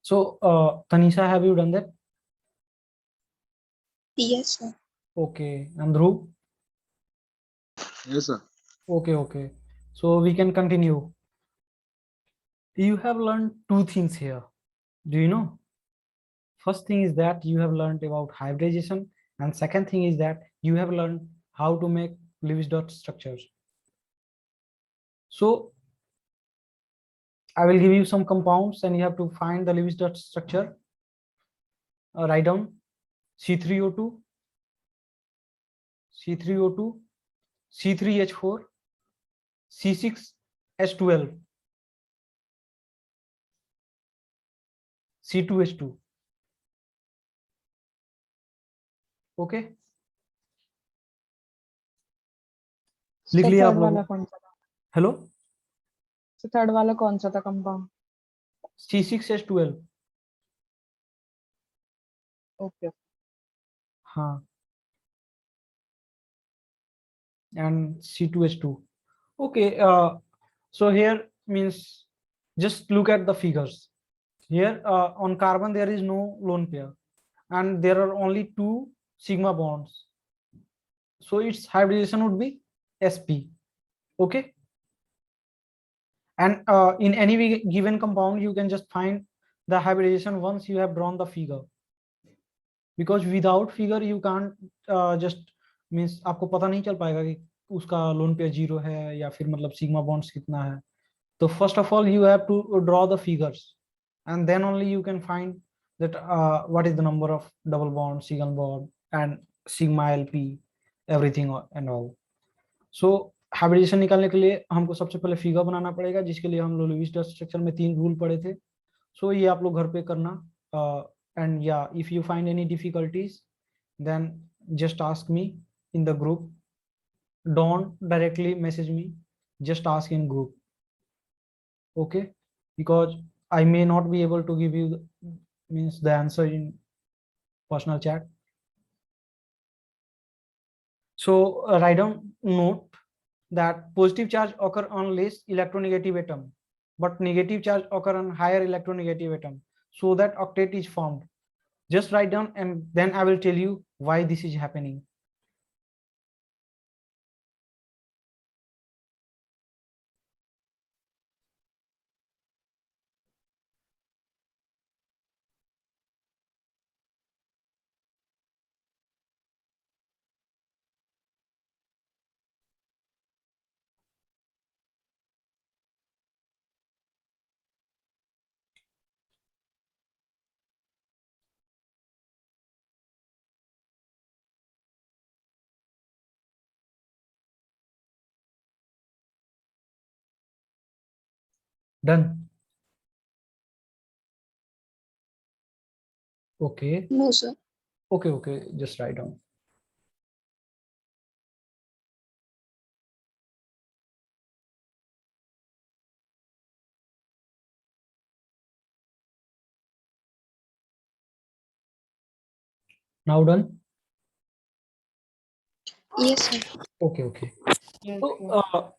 So, Tanisha, have you done that? Yes, sir. Okay. And Dhruv? Yes, sir. Okay, okay. So we can continue. You have learned two things here. Do you know? First thing is that you have learned about hybridization, and second thing is that you have learned how to make Lewis dot structures. So I will give you some compounds and you have to find the Lewis dot structure. Write down C3O2, C3O2, C3H4, C6H12, C2H2. Okay, लिख sir लिया आप third लोगों वाला ने? कौन सा था? Hello, sir third वाला कौन सा था कंपाउंड? C6H12. ओके हाँ, and C2H2. Okay, so here means just look at the figures. Here on carbon there is no lone pair and there are only two sigma bonds. So its hybridization would be sp. Okay, and in any given compound you can just find the hybridization once you have drawn the figure, because without figure you can't just means आपको पता नहीं चल पाएगा कि उसका lone pair zero है या फिर मतलब सिग्मा बॉन्ड्स कितना है. So first of all you have to draw the figures and then only you can find that what is the number of double bond, single bond and sigma lp everything and all. So hybridisation निकालने के लिए हमको सबसे पहले figure बनाना पड़ेगा, जिसके लिए हम लोग लुईस स्ट्रक्चर में 3 रूल पढ़े थे. सो ये आप लोग घर पे करना. एंड या if you find any difficulties then just ask me in the group. Don't directly message me, just ask in group. Okay, because I may not be able to give you means the answer in personal chat. So write down note that positive charge occur on less electronegative atom but negative charge occur on higher electronegative atom, so that octet is formed. Just write down and then I will tell you why this is happening. Done? Okay, No, sir. okay, okay, just write down. Now done? Yes, sir. Okay, okay. yes, So yes.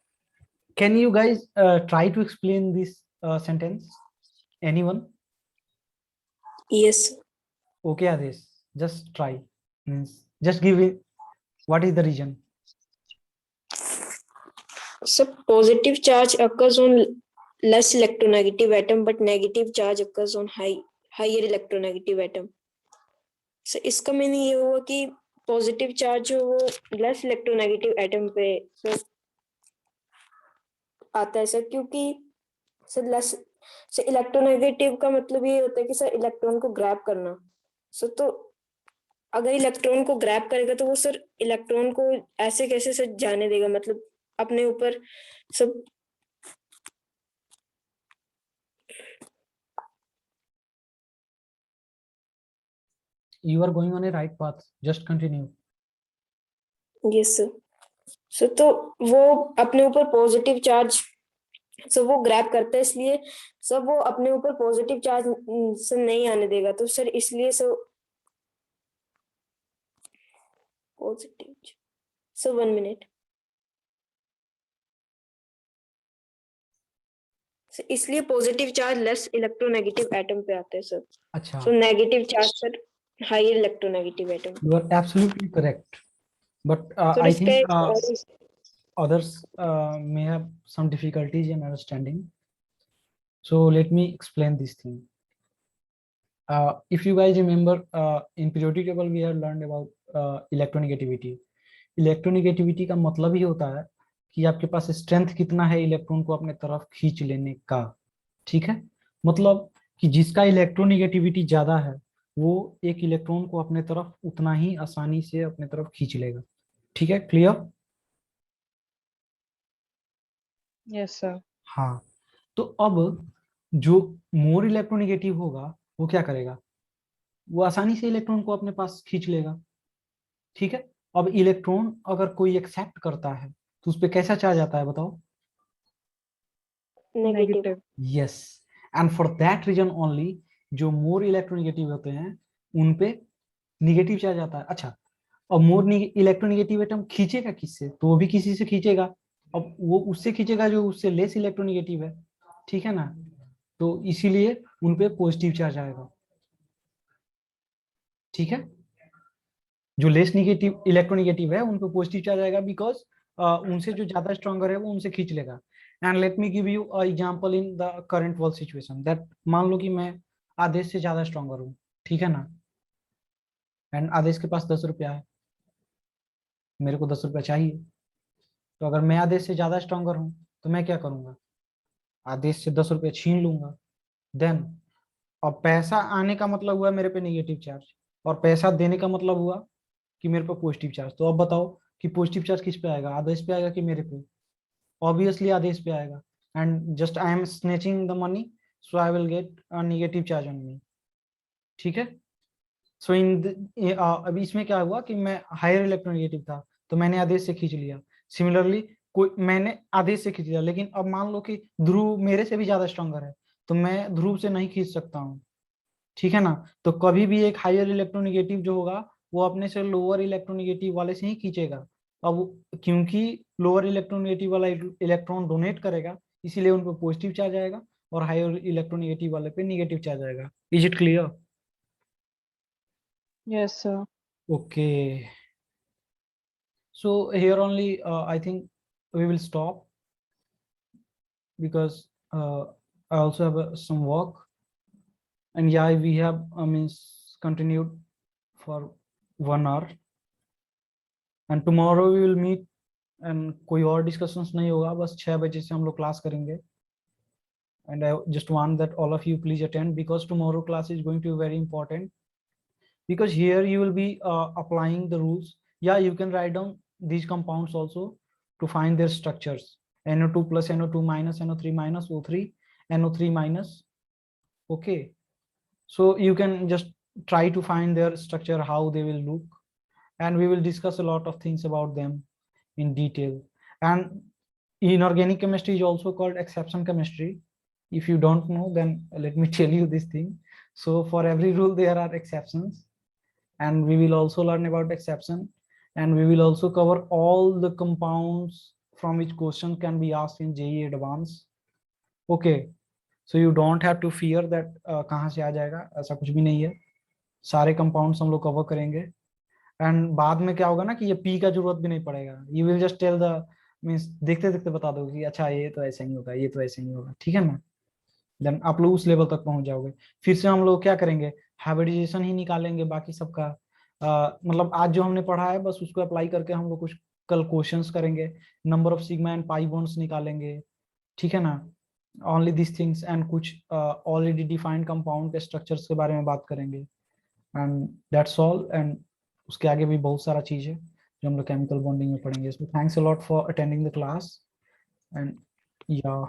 can you guys try to explain this sentence? Anyone? Yes. Okay, Adesh, just try. Means just give it. What is the reason? So positive charge occurs on less electronegative atom, but negative charge occurs on higher electronegative atom. So इसका meaning ये हुआ कि positive charge वो less electronegative atom पे sir आता है sir, क्योंकि sir less sir electronegative का मतलब ये होता है कि सर इलेक्ट्रॉन को ग्रैब करना. सर तो अगर इलेक्ट्रॉन को ग्रैब करेगा तो वो सर इलेक्ट्रॉन को ऐसे कैसे सर जाने देगा, मतलब अपने ऊपर सब. You are going on a right path. Just continue. Yes sir. So तो वो अपने ऊपर पॉजिटिव चार्ज सो वो ग्रैब करता है, इसलिए सर वो अपने ऊपर पॉजिटिव चार्ज से नहीं आने देगा. तो सर इसलिए सर पॉजिटिव सर 1 मिनट. इसलिए positive charge less electronegative atom पे आते हैं सर। अच्छा, so negative charge sir higher electronegative atom. you are absolutely correct, but sir I इसका think एक और others may have some difficulties in understanding. So let me explain this thing. If you guys remember, in periodic table we have learned about electronegativity. Electronegativity का मतलब ही होता है कि आपके पास strength कितना है इलेक्ट्रॉन को अपने तरफ खींच लेने का। ठीक है, मतलब कि जिसका इलेक्ट्रोनेगेटिविटी ज्यादा है वो एक इलेक्ट्रॉन को अपने तरफ उतना ही आसानी से अपने तरफ खींच लेगा। ठीक है, क्लियर? Yes, sir. हाँ, तो अब जो मोर इलेक्ट्रोनेगेटिव होगा वो क्या करेगा, वो आसानी से इलेक्ट्रॉन को अपने पास खींच लेगा। ठीक है, अब इलेक्ट्रॉन अगर कोई एक्सेप्ट करता है तो उस पर कैसा चार्ज आता है बताओ? Negative. Negative. Yes, and for that reason only जो मोर इलेक्ट्रोनेगेटिव होते हैं उन पे निगेटिव चार्ज आता है। अच्छा, अब मोर इलेक्ट्रोनेगेटिव एटम खींचेगा किससे, तो वो भी किसी से खींचेगा। अब वो उससे खींचेगा जो उससे लेस इलेक्ट्रोनेगेटिव है। ठीक है ना, तो इसीलिए उन पे पॉजिटिव चार्ज आएगा। ठीक है, जो लेस निगेटिव इलेक्ट्रोनेगेटिव है उन पे पॉजिटिव चार्ज आएगा, बिकॉज उनसे जो ज्यादा स्ट्रॉन्गर है वो उनसे खींच लेगा। And let me give you a example in the current world situation, that मान लो कि मैं आदेश से ज्यादा स्ट्रॉन्गर हूँ। ठीक है ना, एंड आदेश के पास 10 रुपया है, मेरे को 10 रुपया चाहिए। तो अगर मैं आदेश से ज्यादा स्ट्रॉन्गर हूँ तो मैं क्या करूंगा, आदेश से 10 रुपये छीन लूंगा। देन अब पैसा आने का मतलब हुआ मेरे पे नेगेटिव चार्ज, और पैसा देने का मतलब हुआ कि मेरे पे पॉजिटिव चार्ज। तो अब बताओ कि पॉजिटिव चार्ज किस पे आएगा, आदेश पे आएगा कि मेरे पे? ऑब्वियसली आदेश पे आएगा। And just I am snatching the money, so I will get a negative charge on me. ठीक है, सो अभी इसमें क्या हुआ कि मैं हायर इलेक्ट्रोनेगेटिव था तो मैंने आदेश से खींच लिया। सिमिलरली कोई मैंने आदेश से खींच लिया, लेकिन अब मान लो कि ध्रुव मेरे से भी ज्यादा स्ट्रॉन्गर है तो मैं ध्रुव से नहीं खींच सकता हूँ। ठीक है ना, तो कभी भी एक हायर इलेक्ट्रोनेगेटिव जो होगा वो अपने से लोअर इलेक्ट्रोनेगेटिव वाले से ही खींचेगा। अब क्योंकि लोअर इलेक्ट्रोनेगेटिव वाला इलेक्ट्रॉन डोनेट करेगा इसीलिए उन पर पॉजिटिव चार्ज आएगा, और हायर इलेक्ट्रोनेगेटिव वाले पे नेगेटिव चार्ज आएगा। Is it clear? Yes, sir. Okay, so here only I think we will stop, because I also have some work, and yeah, we have means continued for 1 hour, and tomorrow we will meet, and कोई और discussions नहीं होगा, बस 6 बजे से हम लोग class करेंगे। And I just want that all of you please attend, because tomorrow class is going to be very important, because here you will be applying the rules. Yeah, you can write down these compounds also to find their structures: NO2 plus, NO2 minus, NO3 minus, O3, NO3 minus. Okay, so you can just try to find their structure, how they will look, and we will discuss a lot of things about them in detail. And inorganic chemistry is also called exception chemistry. If you don't know, then let me tell you this thing. So for every rule there are exceptions, and we will also learn about exception, and we will also cover all the compounds from which question can be asked in JEE Advanced. Okay, so you don't have to fear that कहाँ से आ जाएगा, ऐसा कुछ भी नहीं है। सारे compounds हम लोग कवर करेंगे, एंड बाद में क्या होगा ना कि ये पी का जरूरत भी नहीं पड़ेगा। You will just tell the means, देखते देखते बता दोगे कि अच्छा ये तो ऐसे नहीं होगा, ये तो ऐसे नहीं होगा। ठीक है ना, देन आप लोग उस लेवल तक पहुंच जाओगे। फिर से हम लोग क्या करेंगे, हाइब्रिडाइजेशन ही निकालेंगे बाकी सबका। मतलब आज जो हमने पढ़ा है बस उसको अप्लाई करके हम लोग कुछ कल क्वेश्चंस करेंगे, number of sigma and pi bonds निकालेंगे। ठीक है ना, ओनली दिस थिंग्स, एंड कुछ ऑलरेडी डिफाइंड कंपाउंड के स्ट्रक्चर्स के बारे में बात करेंगे, एंड दैट्स ऑल। एंड उसके आगे भी बहुत सारा चीज है जो हम लोग केमिकल बॉन्डिंग में पढ़ेंगे। So thanks a lot for attending the class, and या